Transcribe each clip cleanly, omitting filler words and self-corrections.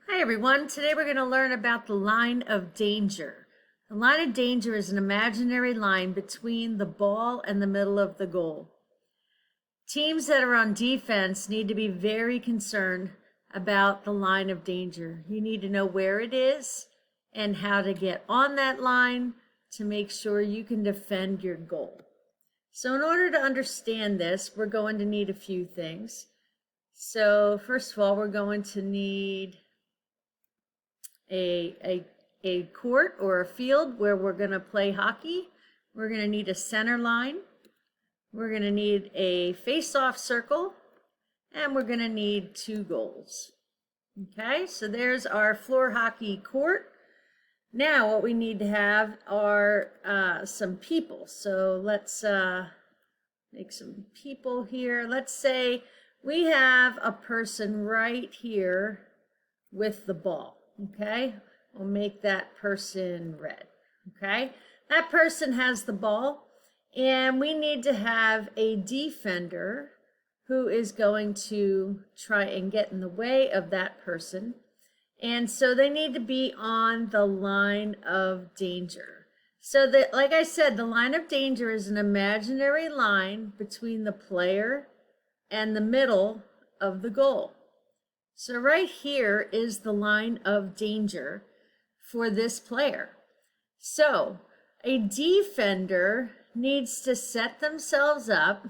Hi everyone, today we're going to learn about the line of danger. The line of danger is an imaginary line between the ball and the middle of the goal. Teams that are on defense need to be very concerned about the line of danger. You need to know where it is and how to get on that line to make sure you can defend your goal. So in order to understand this, we're going to need a few things. So first of all, we're going to need a court or a field where we're going to play hockey. We're going to need a center line. We're going to need a face-off circle, and we're going to need 2 goals. Okay, so there's our floor hockey court. Now what we need to have are some people. So let's make some people here. Let's say we have a person right here with the ball. Okay, we'll make that person red. Okay, that person has the ball, and we need to have a defender who is going to try and get in the way of that person. And so they need to be on the line of danger. So that, like I said, the line of danger is an imaginary line between the player and the middle of the goal. So right here is the line of danger for this player. So a defender needs to set themselves up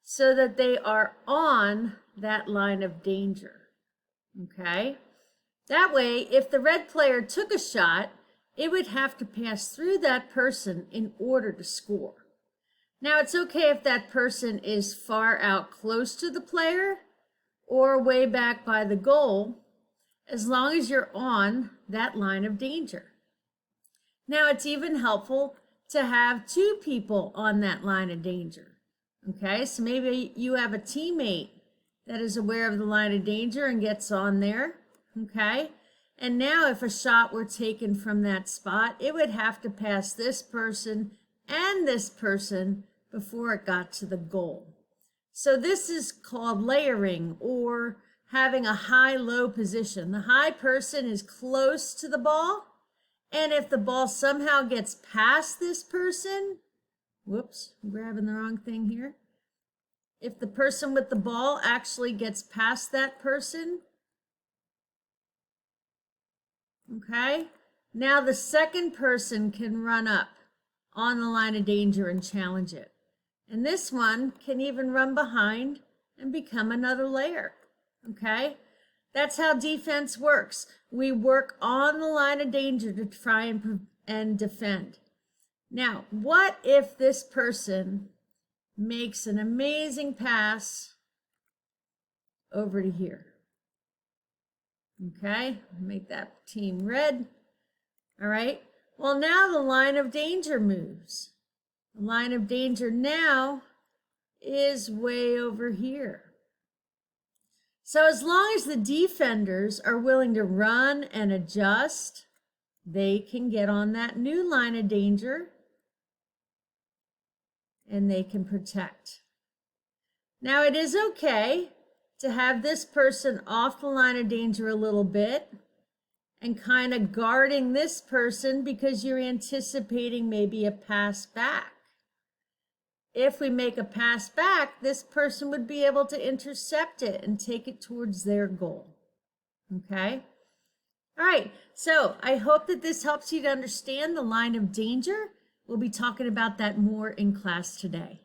so that they are on that line of danger. Okay? That way, if the red player took a shot, it would have to pass through that person in order to score. Now, it's okay if that person is far out close to the player or way back by the goal, as long as you're on that line of danger. Now, it's even helpful to have 2 people on that line of danger. Okay, so maybe you have a teammate that is aware of the line of danger and gets on there. Okay, and now if a shot were taken from that spot, it would have to pass this person and this person before it got to the goal. So this is called layering, or having a high-low position. The high person is close to the ball, and if the ball somehow gets past this person, whoops, I'm grabbing the wrong thing here. If the person with the ball actually gets past that person, okay, now the second person can run up on the line of danger and challenge it. And this one can even run behind and become another layer. Okay, that's how defense works. We work on the line of danger to try and defend. Now, what if this person makes an amazing pass over to here? Okay, make that team red. All right, well, now the line of danger moves. The line of danger now is way over here. So as long as the defenders are willing to run and adjust, they can get on that new line of danger and they can protect. Now it is okay to have this person off the line of danger a little bit and kind of guarding this person because you're anticipating maybe a pass back. If we make a pass back, this person would be able to intercept it and take it towards their goal. Okay? All right, so I hope that this helps you to understand the line of danger. We'll be talking about that more in class today.